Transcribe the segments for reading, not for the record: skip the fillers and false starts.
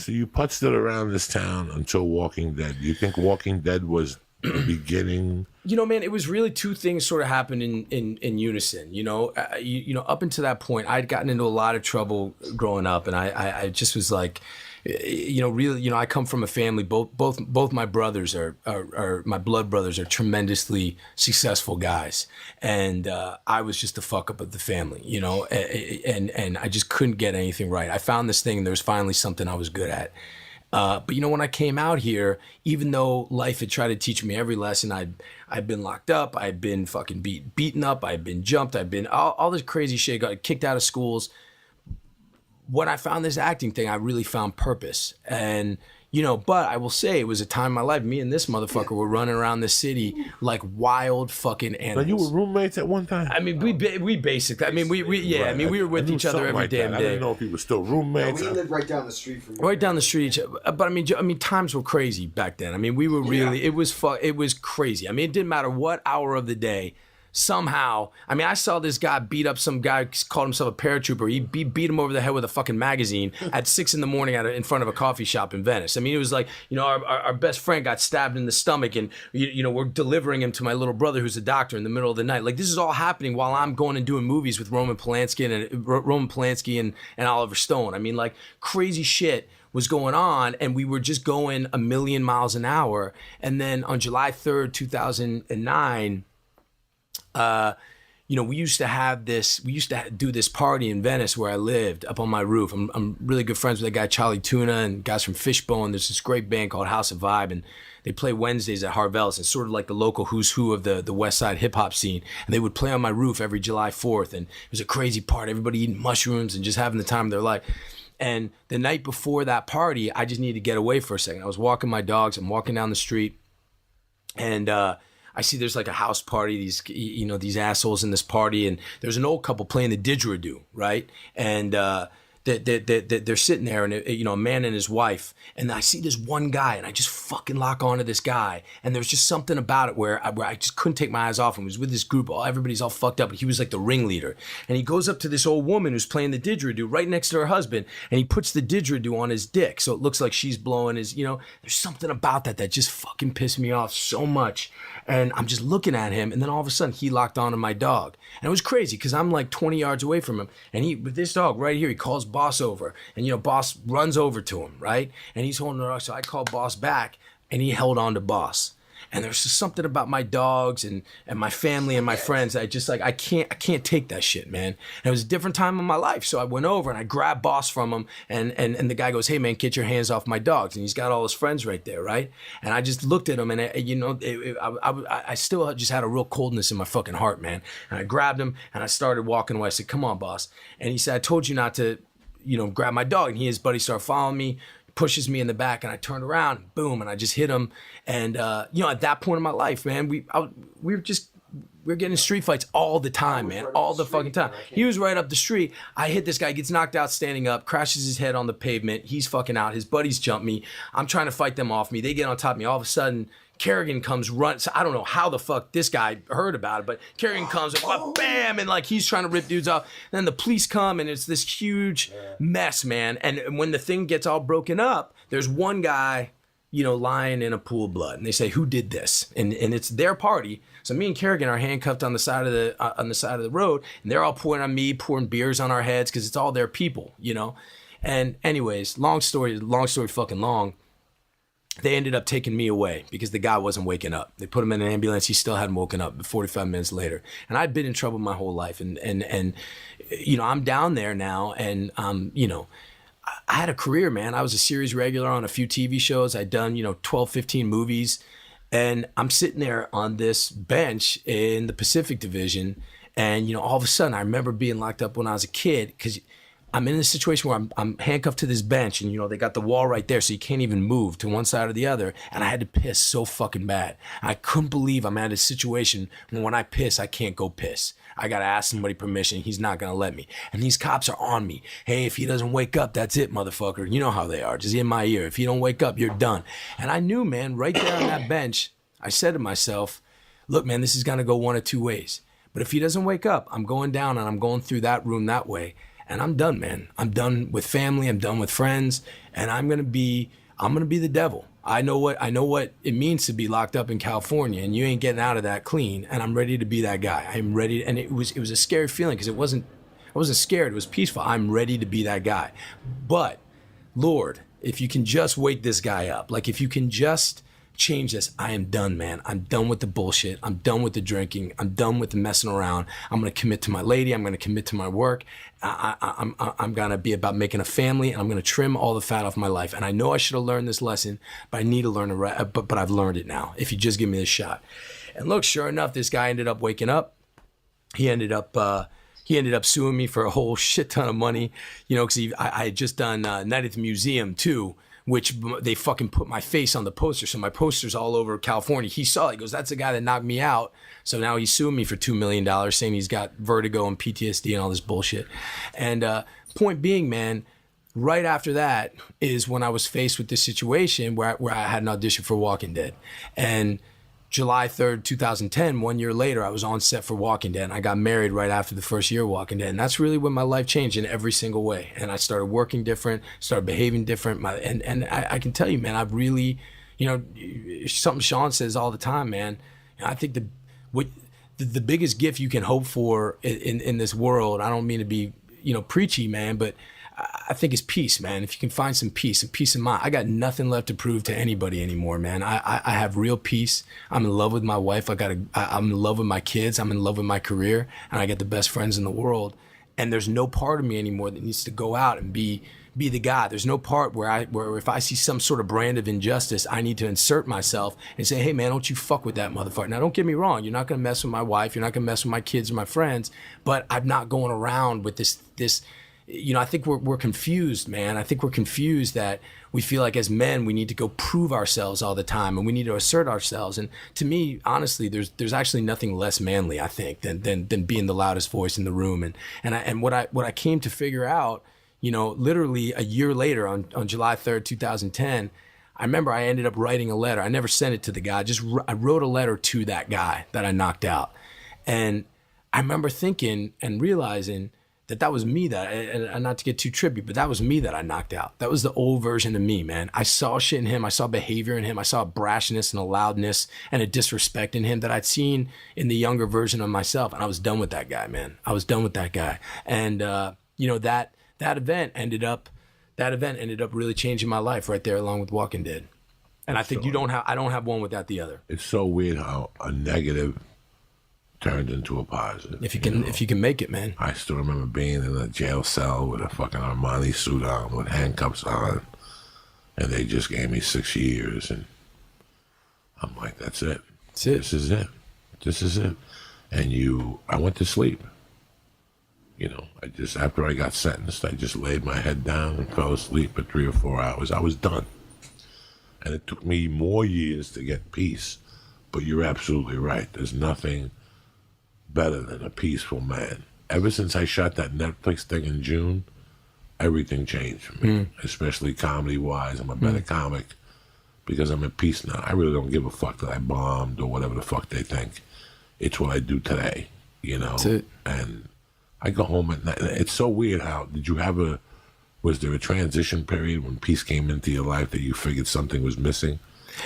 So you putzed it around this town until Walking Dead. Do you think Walking Dead was the beginning? You know, man, it was really two things sort of happened in unison. You know, up until that point, I'd gotten into a lot of trouble growing up, and I just was like, really, I come from a family. Both my brothers are my blood brothers are tremendously successful guys, and I was just the fuck up of the family, and I just couldn't get anything right. I found this thing, and there was finally something I was good at. But when I came out here, even though life had tried to teach me every lesson, I'd been locked up, I'd been fucking beaten up, I'd been jumped, I'd been all this crazy shit, got kicked out of schools. When I found this acting thing, I really found purpose. And, but I will say it was a time in my life, me and this motherfucker were running around the city like wild fucking animals. But you were roommates at one time? I mean, we basically, we were with each other every damn day. I didn't know if you were still roommates. We lived right down the street from you. Right down the street. But I mean, times were crazy back then. I mean, we were really, it was crazy. I mean, it didn't matter what hour of the day. Somehow, I mean, I saw this guy beat up some guy, called himself a paratrooper. He beat him over the head with a fucking magazine at 6 a.m. in front of a coffee shop in Venice. I mean, it was like, our best friend got stabbed in the stomach, and we're delivering him to my little brother who's a doctor in the middle of the night. Like, this is all happening while I'm going and doing movies with Roman Polanski and Oliver Stone. I mean, like, crazy shit was going on, and we were just going a million miles an hour. And then on July 3rd, 2009, we used to do this party in Venice where I lived up on my roof. I'm really good friends with that guy, Charlie Tuna, and guys from Fishbone. There's this great band called House of Vibe, and they play Wednesdays at Harvell's. It's sort of like the local who's who of the West Side hip hop scene. And they would play on my roof every July 4th. And it was a crazy party. Everybody eating mushrooms and just having the time of their life. And the night before that party, I just needed to get away for a second. I was walking my dogs. I'm walking down the street, and I see there's like a house party, these assholes in this party, and there's an old couple playing the didgeridoo, right? And they're sitting there, and a man and his wife, and I see this one guy, and I just fucking lock onto this guy, and there's just something about it where I just couldn't take my eyes off him. He was with this group, everybody's all fucked up, but he was like the ringleader, and he goes up to this old woman who's playing the didgeridoo right next to her husband, and he puts the didgeridoo on his dick, so it looks like she's blowing his, there's something about that just fucking pissed me off so much. And I'm just looking at him, and then all of a sudden he locked onto my dog. And it was crazy because I'm like 20 yards away from him, and with this dog right here, he calls Boss over, and Boss runs over to him, right? And he's holding the dog, so I call Boss back, and he held on to Boss. And there's just something about my dogs and my family and my friends that I just like, I can't take that shit, man. And it was a different time in my life. So I went over and I grabbed Boss from him, and the guy goes, "Hey man, get your hands off my dogs." And he's got all his friends right there, right? And I just looked at him, and I still just had a real coldness in my fucking heart, man. And I grabbed him and I started walking away. I said, "Come on, Boss." And he said, "I told you not to, grab my dog." And he and his buddy started following me, pushes me in the back, and I turned around, boom, and I just hit him. And at that point in my life, man, we were getting street fights all the time, man, all the fucking time. He was right up the street. I hit this guy, gets knocked out standing up, crashes his head on the pavement. He's fucking out. His buddies jump me. I'm trying to fight them off me. They get on top of me. All of a sudden, Kerrigan comes run. So I don't know how the fuck this guy heard about it, but Kerrigan comes and bam, and like he's trying to rip dudes off. And then the police come, and it's this huge mess, man. And when the thing gets all broken up, there's one guy, lying in a pool of blood, and they say, "Who did this?" And it's their party. So me and Kerrigan are handcuffed on the side of the road, and they're all pouring on me, pouring beers on our heads because it's all their people, And anyways, long story fucking long. They ended up taking me away because the guy wasn't waking up. They put him in an ambulance. He still hadn't woken up 45 minutes later. And I'd been in trouble my whole life. And I'm down there now, and I had a career, man. I was a series regular on a few TV shows. I'd done, 12, 15 movies. And I'm sitting there on this bench in the Pacific Division. And, all of a sudden, I remember being locked up when I was a kid because I'm in a situation where I'm handcuffed to this bench, and they got the wall right there, so you can't even move to one side or the other. And I had to piss so fucking bad. I couldn't believe I'm at a situation when I piss, I can't go piss. I gotta ask somebody permission. He's not gonna let me. And these cops are on me. "Hey, if he doesn't wake up, that's it, motherfucker." You know how they are, just in my ear. "If you don't wake up, you're done." And I knew, man, right there on that bench, I said to myself, "Look, man, this is gonna go one of two ways. But if he doesn't wake up, I'm going down, and I'm going through that room that way." and I'm done, man. I'm done with family. I'm done with friends, and I'm gonna be the devil. I know what it means to be locked up in California, and you ain't getting out of that clean. And I'm ready to be that guy. I'm ready, and it was a scary feeling because I wasn't scared. It was peaceful. I'm ready to be that guy. But Lord, if you can just wake this guy up, like if you can just change this, I am done, man. I'm done with the bullshit. I'm done with the drinking. I'm done with the messing around. I'm going to commit to my lady. I'm going to commit to my work. I'm going to be about making a family, and I'm going to trim all the fat off my life. And I know I should have learned this lesson, but I need to learn it, but I've learned it now. If you just give me this shot. And look, sure enough, this guy ended up waking up. He ended up suing me for a whole shit ton of money, you know, because I had just done Night at the Museum too, which they fucking put my face on the poster. So my poster's all over California. He saw it. He goes, that's the guy that knocked me out. So now he's suing me for $2 million, saying he's got vertigo and PTSD and all this bullshit. And point being, man, right after that is when I was faced with this situation where I had an audition for Walking Dead. And July 3rd, 2010, 1 year later, I was on set for Walking Dead, and I got married right after the first year of Walking Dead. And that's really when my life changed in every single way. And I started working different, started behaving different. And I can tell you, man, I've really, you know, something Sean says all the time, man. I think the biggest gift you can hope for in this world, I don't mean to be, you know, preachy, man, but I think it's peace, man. If you can find some peace of mind. I got nothing left to prove to anybody anymore, man. I have real peace. I'm in love with my wife. I'm in love with my kids. I'm in love with my career, and I get the best friends in the world. And there's no part of me anymore that needs to go out and be the guy. There's no part where if I see some sort of brand of injustice, I need to insert myself and say, hey man, don't you fuck with that motherfucker. Now don't get me wrong, you're not gonna mess with my wife, you're not gonna mess with my kids or my friends, but I'm not going around with this, you know, I think we're confused, man. I think we're confused that we feel like as men, we need to go prove ourselves all the time and we need to assert ourselves. And to me, honestly, there's actually nothing less manly, I think, than being the loudest voice in the room. And what I came to figure out, you know, literally a year later on July 3rd, 2010, I remember I ended up writing a letter. I never sent it to the guy. I wrote a letter to that guy that I knocked out. And I remember thinking and realizing that was me and not to get too trippy, but that was me that I knocked out. That was the old version of me, man. I saw shit in him. I saw behavior in him. I saw a brashness and a loudness and a disrespect in him that I'd seen in the younger version of myself. And I was done with that guy, man. I was done with that guy. And, you know, that event ended up really changing my life right there along with Walking Dead. And I think I don't have one without the other. It's so weird how a negative turned into a positive. If you can make it, man. I still remember being in a jail cell with a fucking Armani suit on, with handcuffs on, and they just gave me 6 years, and I'm like, that's it. That's it. This is it. And I went to sleep. You know, after I got sentenced, I just laid my head down and fell asleep for 3 or 4 hours. I was done. And it took me more years to get peace. But you're absolutely right. There's nothing better than a peaceful man. Ever since I shot that Netflix thing in June, everything changed for me, especially comedy-wise. I'm a better comic because I'm at peace now. I really don't give a fuck that I bombed or whatever the fuck they think. It's what I do today, you know? That's it. And I go home at night. It's so weird how, was there a transition period when peace came into your life that you figured something was missing?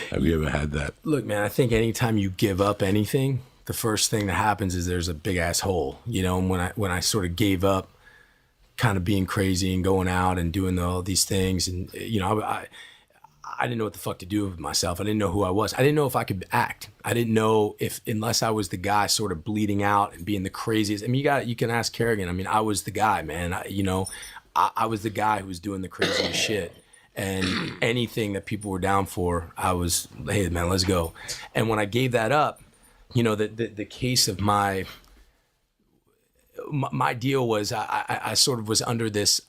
Have you ever had that? Look, man, I think anytime you give up anything, the first thing that happens is there's a big ass hole, you know. And when I sort of gave up, kind of being crazy and going out and doing all these things, and you know, I didn't know what the fuck to do with myself. I didn't know who I was. I didn't know if I could act. I didn't know unless I was the guy sort of bleeding out and being the craziest. I mean, you can ask Kerrigan. I mean, I was the guy, man. I was the guy who was doing the craziest shit. And anything that people were down for, I was, hey man, let's go. And when I gave that up, you know, the case of my deal was I sort of was under this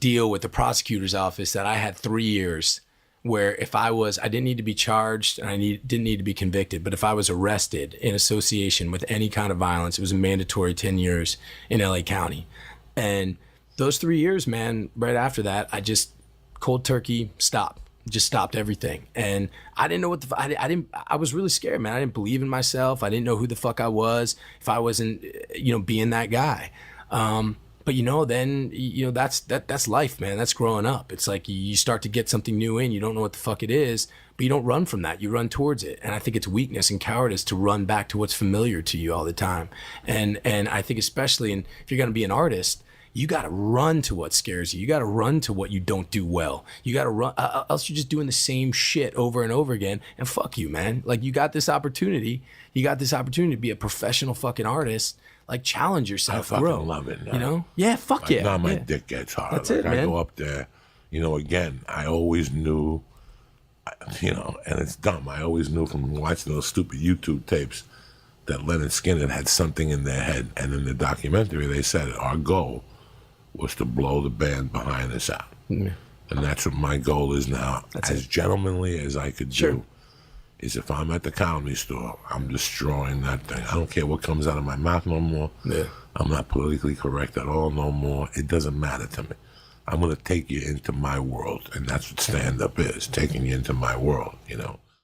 deal with the prosecutor's office that I had 3 years where I didn't need to be charged and didn't need to be convicted, but if I was arrested in association with any kind of violence, it was a mandatory 10 years in LA County. And those 3 years, man, right after that, I just cold turkey stopped everything. And I didn't know I was really scared, man. I didn't believe in myself. I didn't know who the fuck I was if I wasn't, you know, being that guy. But but then that's life, man. That's growing up. It's like you start to get something new in, you don't know what the fuck it is, but you don't run from that. You run towards it. And I think it's weakness and cowardice to run back to what's familiar to you all the time. And I think especially if you're going to be an artist, you got to run to what scares you. You got to run to what you don't do well. You got to run, else you're just doing the same shit over and over again. And fuck you, man. Like, you got this opportunity. You got this opportunity to be a professional fucking artist. Like, challenge yourself, I fucking grow. love it now. You know? Yeah, fuck like, yeah. now my yeah. dick gets hard. That's like, it, I man. go up there, again, I always knew, and it's dumb. I always knew from watching those stupid YouTube tapes that Leonard Skinner had something in their head. And in the documentary, they said our goal was to blow the band behind us out. Yeah. And that's what my goal is now. As gentlemanly as I could do, is if I'm at the comedy store, I'm destroying that thing. I don't care what comes out of my mouth no more. Yeah. I'm not politically correct at all no more. It doesn't matter to me. I'm going to take you into my world. And that's what stand-up is, taking you into my world,